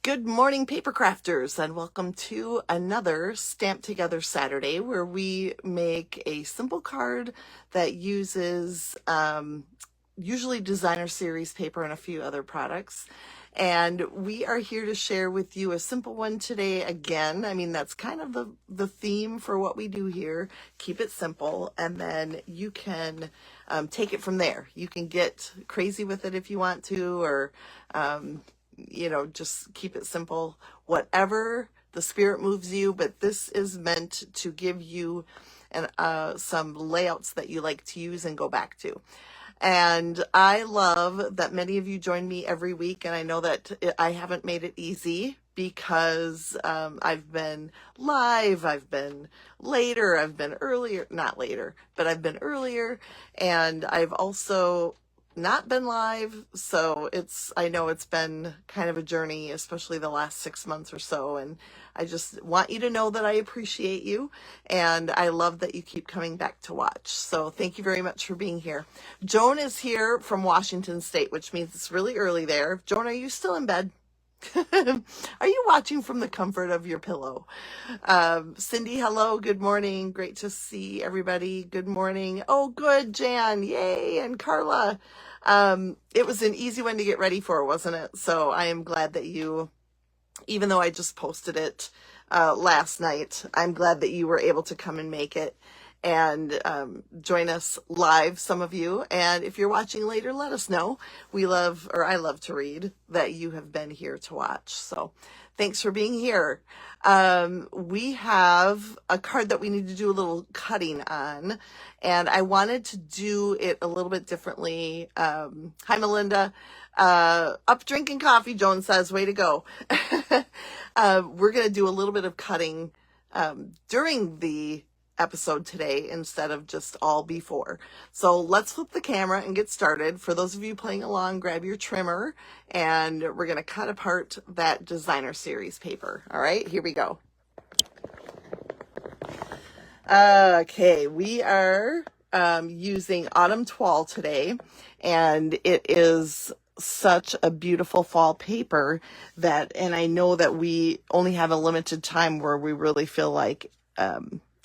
Good morning, paper crafters, and welcome to another Stamp Together Saturday where we make a simple card that uses usually designer series paper and a few other products. And we are here to share with you a simple one today again. I mean, that's kind of the theme for what we do here. Keep it simple, and then you can take it from there. You can get crazy with it if you want to, or just keep it simple, whatever the spirit moves you. But this is meant to give you some layouts that you like to use and go back to. And I love that many of you join me every week, and I know that I haven't made it easy because I've been live, I've been later, I've been earlier, not later, but I've been earlier, and I've also not been live. So I know it's been kind of a journey, especially the last 6 months or so. And I just want you to know that I appreciate you, and I love that you keep coming back to watch. So thank you very much for being here. Joan is here from Washington State, which means it's really early there. Joan, are you still in bed? Are you watching from the comfort of your pillow? Cindy, hello, good morning. Great to see everybody. Good morning. Oh, good, Jan. Yay. And Carla. It was an easy one to get ready for, wasn't it? So I am glad that you, even though I just posted it last night, I'm glad that you were able to come and make it and join us live, some of you. And if you're watching later, let us know. I love to read that you have been here to watch. So thanks for being here. We have a card that we need to do a little cutting on, and I wanted to do it a little bit differently. Hi, Melinda. Up drinking coffee, Joan says, way to go. We're going to do a little bit of cutting during the episode today instead of just all before. So let's flip the camera and get started. For those of you playing along, grab your trimmer, and we're going to cut apart that designer series paper. All right, here we go. Okay, we are using Autumn Toile today, and it is such a beautiful fall paper and I know that we only have a limited time where we really feel like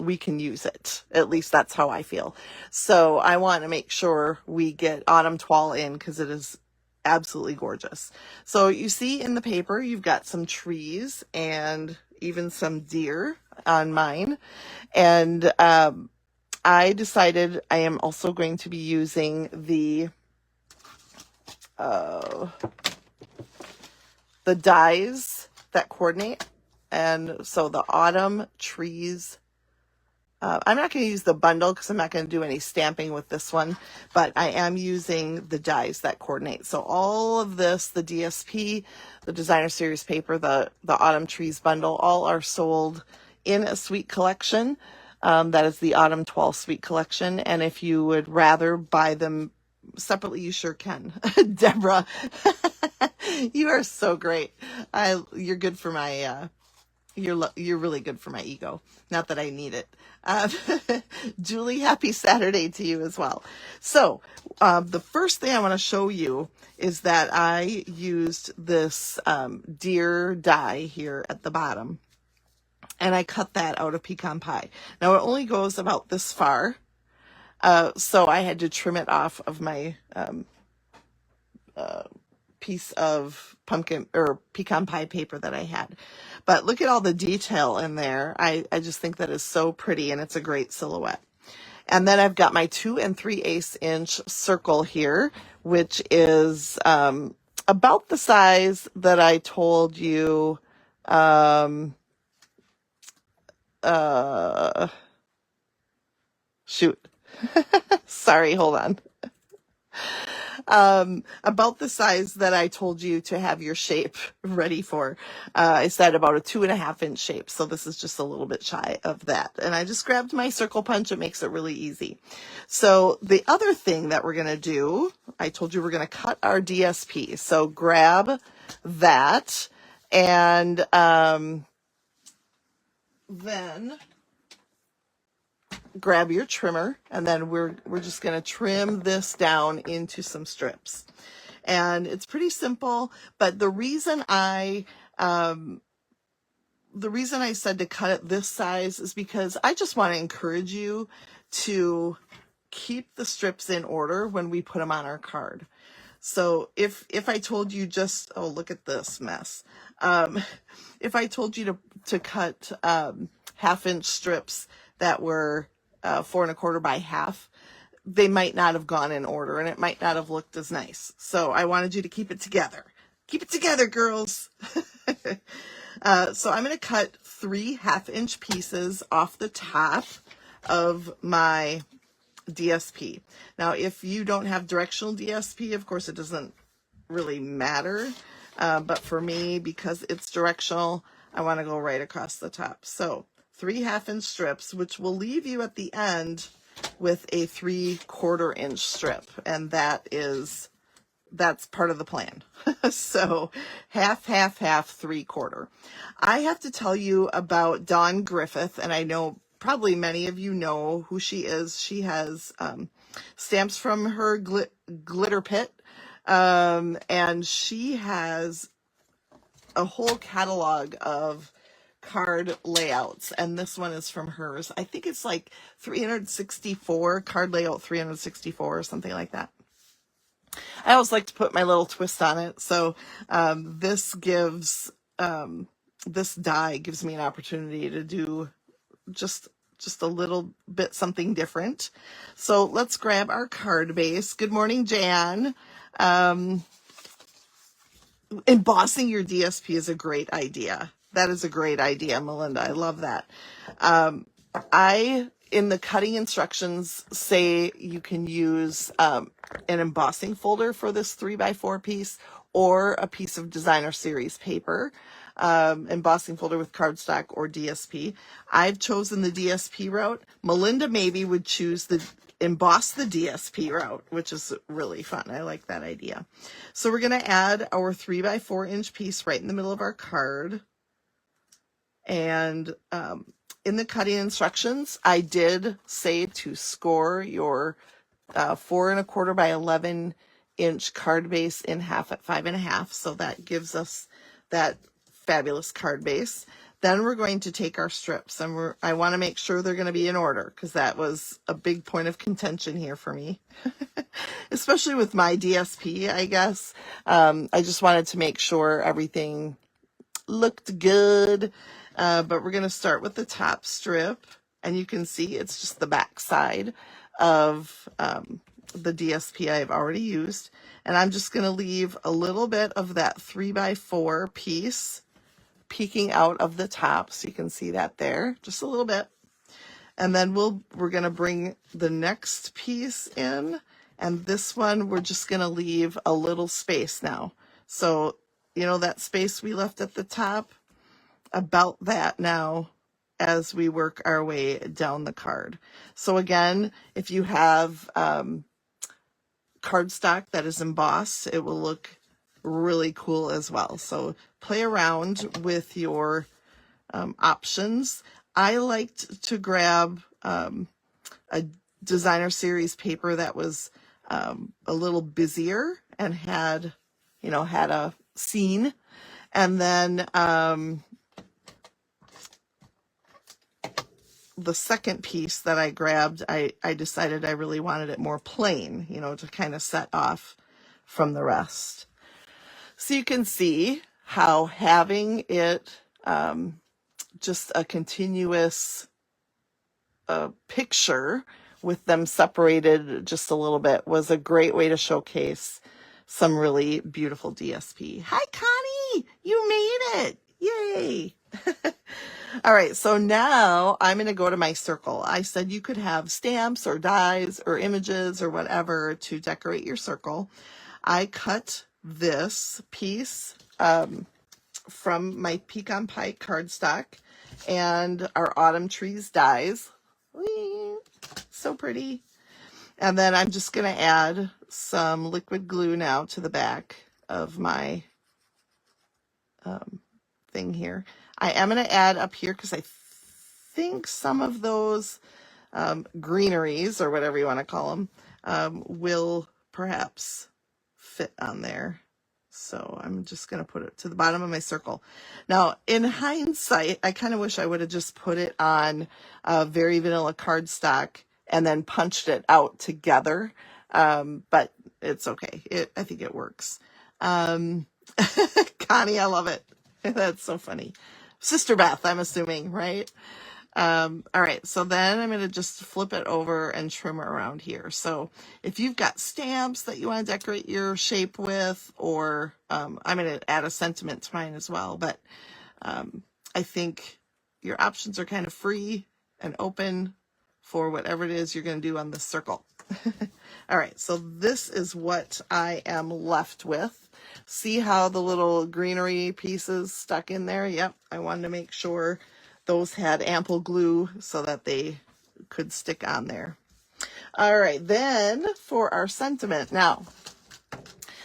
we can use it. At least that's how I feel. So I want to make sure we get Autumn Toile in because it is absolutely gorgeous. So you see in the paper, you've got some trees and even some deer on mine. And I decided I am also going to be using the dies that coordinate. And so the autumn trees, I'm not going to use the bundle because I'm not going to do any stamping with this one, but I am using the dies that coordinate. So all of this, the DSP, the designer series paper, the autumn trees bundle, all are sold in a suite collection. That is the Autumn Toile suite collection. And if you would rather buy them separately, you sure can. Deborah, you are so great. You're good for my, you're really good for my ego. Not that I need it. Julie, happy Saturday to you as well. So the first thing I want to show you is that I used this deer die here at the bottom, and I cut that out of pecan pie. Now it only goes about this far, so I had to trim it off of my piece of pumpkin or pecan pie paper that I had. But look at all the detail in there. I just think that is so pretty, and it's a great silhouette. And then I've got my 2 3/8 inch circle here, which is about the size that I told you. Shoot. Sorry, hold on. About the size that I told you to have your shape ready for. I said about a 2.5 inch shape. So this is just a little bit shy of that. And I just grabbed my circle punch. It makes it really easy. So the other thing that we're going to do, I told you we're going to cut our DSP. So grab that, and then grab your trimmer, and then we're just going to trim this down into some strips. And it's pretty simple, but the reason I Um, the reason I said to cut it this size is because I just want to encourage you to keep the strips in order when we put them on our card. So if I told you just, oh, look at this mess. If I told you to cut 1/2 inch strips that were 4 1/4 by half, they might not have gone in order and it might not have looked as nice. So I wanted you to keep it together. Keep it together, girls. So I'm going to cut 3 1/2 inch pieces off the top of my DSP. Now, if you don't have directional DSP, of course, it doesn't really matter. But for me, because it's directional, I want to go right across the top. So 3 1/2 inch strips, which will leave you at the end with a 3/4 inch strip. And that's part of the plan. So half, half, half, 3/4. I have to tell you about Dawn Griffith, and I know probably many of you know who she is. She has stamps from her glitter pit, and she has a whole catalog of card layouts, and this one is from hers. I think it's like 364, card layout 364 or something like that. I always like to put my little twist on it. So this die gives me an opportunity to do just a little bit something different. So let's grab our card base. Good morning, Jan. Embossing your DSP is a great idea. That is a great idea, Melinda. I love that. In the cutting instructions, say you can use an embossing folder for this 3x4 piece or a piece of designer series paper, embossing folder with cardstock or DSP. I've chosen the DSP route. Melinda maybe would choose the emboss the DSP route, which is really fun. I like that idea. So we're going to add our 3x4 inch piece right in the middle of our card. And in the cutting instructions, I did say to score your 4 1/4 by 11 inch card base in half at 5 1/2. So that gives us that fabulous card base. Then we're going to take our strips, and I want to make sure they're going to be in order, because that was a big point of contention here for me, especially with my DSP, I guess. I just wanted to make sure everything looked good. But we're going to start with the top strip, and you can see it's just the back side of the DSP I've already used. And I'm just going to leave a little bit of that 3x4 piece peeking out of the top, so you can see that there, just a little bit. And then we're going to bring the next piece in, and this one we're just going to leave a little space now. So, you know, that space we left at the top, about that now as we work our way down the card. So again, if you have cardstock that is embossed, it will look really cool as well. So play around with your options. I liked to grab a designer series paper that was a little busier and had a scene. And then the second piece that I grabbed, I decided I really wanted it more plain, to kind of set off from the rest. So you can see how having it just a continuous picture with them separated just a little bit was a great way to showcase some really beautiful DSP. Hi, Connie! You made it! Yay! All right, so now I'm going to go to my circle. I said you could have stamps or dies or images or whatever to decorate your circle. I cut this piece from my Pecan Pie cardstock and our Autumn Trees dies. Whee! So pretty. And then I'm just going to add some liquid glue now to the back of my thing here. I am going to add up here because I think some of those greeneries, or whatever you want to call them, will perhaps fit on there. So I'm just going to put it to the bottom of my circle. Now, in hindsight, I kind of wish I would have just put it on very vanilla cardstock and then punched it out together. But it's okay. I think it works. Um, Connie, I love it. That's so funny. Sister Beth, I'm assuming, right? All right, so then I'm going to just flip it over and trim around here. So if you've got stamps that you want to decorate your shape with, or I'm going to add a sentiment to mine as well, but I think your options are kind of free and open for whatever it is you're going to do on this circle. All right, so this is what I am left with. See how the little greenery pieces stuck in there? Yep, I wanted to make sure those had ample glue so that they could stick on there. All right, then for our sentiment. Now,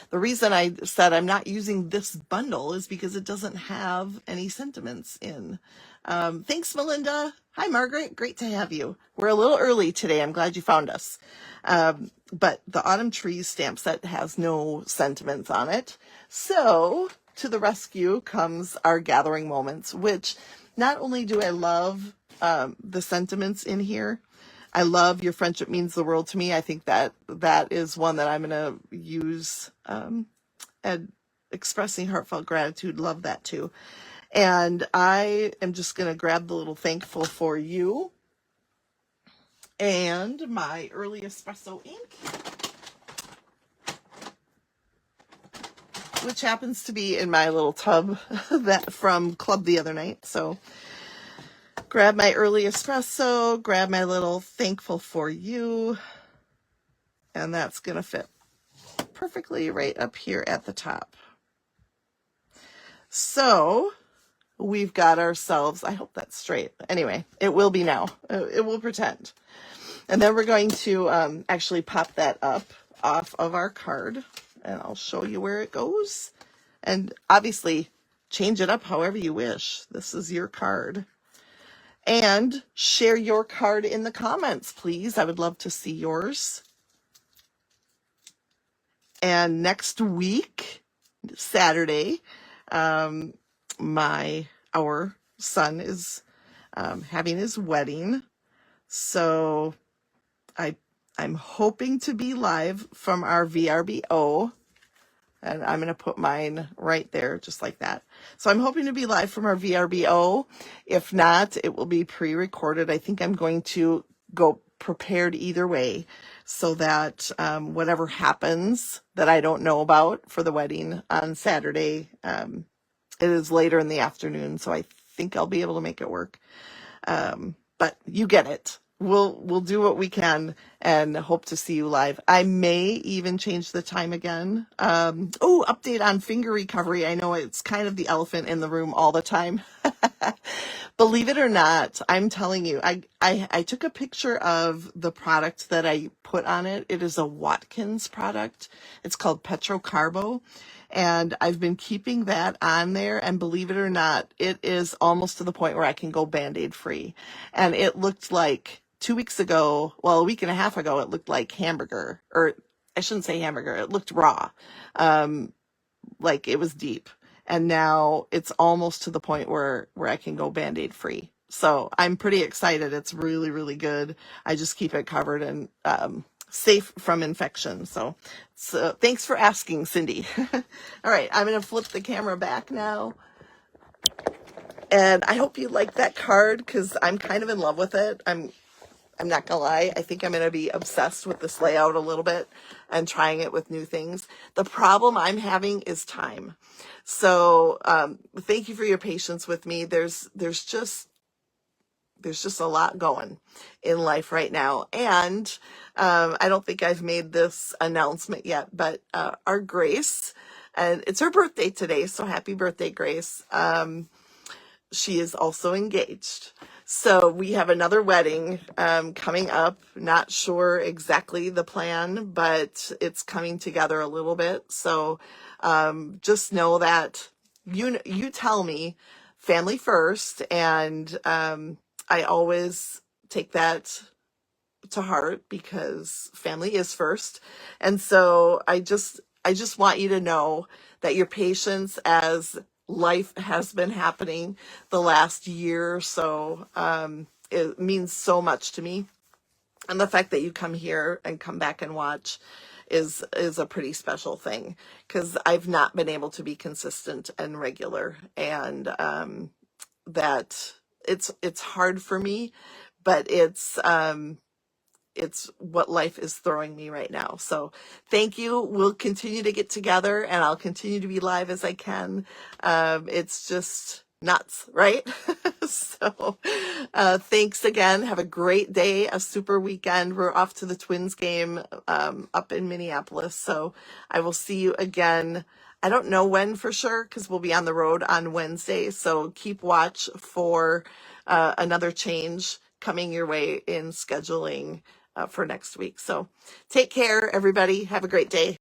the reason I said I'm not using this bundle is because it doesn't have any sentiments in. Thanks, Melinda. Hi, Margaret. Great to have you. We're a little early today. I'm glad you found us. But the Autumn Trees stamp set has no sentiments on it. So to the rescue comes our Gathering Moments, which not only do I love the sentiments in here, I love Your Friendship Means the World to Me. I think that is one that I'm going to use and expressing heartfelt gratitude. Love that too. And I am just going to grab the little thankful for you and my early espresso ink, which happens to be in my little tub that from Club the other night. So grab my early espresso, grab my little thankful for you, and that's going to fit perfectly right up here at the top. So we've got ourselves, I hope that's straight. Anyway, it will be now. It will pretend. And then we're going to actually pop that up off of our card, and I'll show you where it goes. And obviously, change it up however you wish. This is your card. And share your card in the comments, please. I would love to see yours. And next week, Saturday, our son is having his wedding. So I'm hoping to be live from our VRBO, and I'm going to put mine right there, just like that. So I'm hoping to be live from our VRBO. If not, it will be pre-recorded. I think I'm going to go prepared either way, so that whatever happens that I don't know about for the wedding on Saturday, it is later in the afternoon, so I think I'll be able to make it work. But you get it. We'll do what we can and hope to see you live. I may even change the time again. Update on finger recovery. I know it's kind of the elephant in the room all the time. Believe it or not, I'm telling you, I took a picture of the product that I put on it. It is a Watkins product. It's called Petrocarbo. And I've been keeping that on there, and believe it or not, it is almost to the point where I can go Band-Aid free. And it looked like 2 weeks ago, well, a week and a half ago, it looked like hamburger, or I shouldn't say hamburger, it looked raw, like it was deep. And now it's almost to the point where I can go Band-Aid free. So I'm pretty excited. It's really, really good. I just keep it covered and safe from infection. So thanks for asking, Cindy. All right, I'm going to flip the camera back now. And I hope you like that card, because I'm kind of in love with it. I'm not gonna lie. I think I'm gonna be obsessed with this layout a little bit and trying it with new things. The problem I'm having is time. So thank you for your patience with me. There's just a lot going in life right now. And I don't think I've made this announcement yet, but our Grace, and it's her birthday today, so happy birthday, Grace. She is also engaged. So we have another wedding coming up. Not sure exactly the plan, but it's coming together a little bit. So just know that you tell me family first, and I always take that to heart because family is first. And so I I just want you to know that your patience as life has been happening the last year or so, it means so much to me. And the fact that you come here and come back and watch is a pretty special thing, because I've not been able to be consistent and regular, and that it's hard for me, but it's what life is throwing me right now. So thank you. We'll continue to get together, and I'll continue to be live as I can. It's just nuts, right? So thanks again. Have a great day, a super weekend. We're off to the Twins game up in Minneapolis. So I will see you again. I don't know when for sure, because we'll be on the road on Wednesday. So keep watch for another change coming your way in scheduling for next week. So take care, everybody. Have a great day.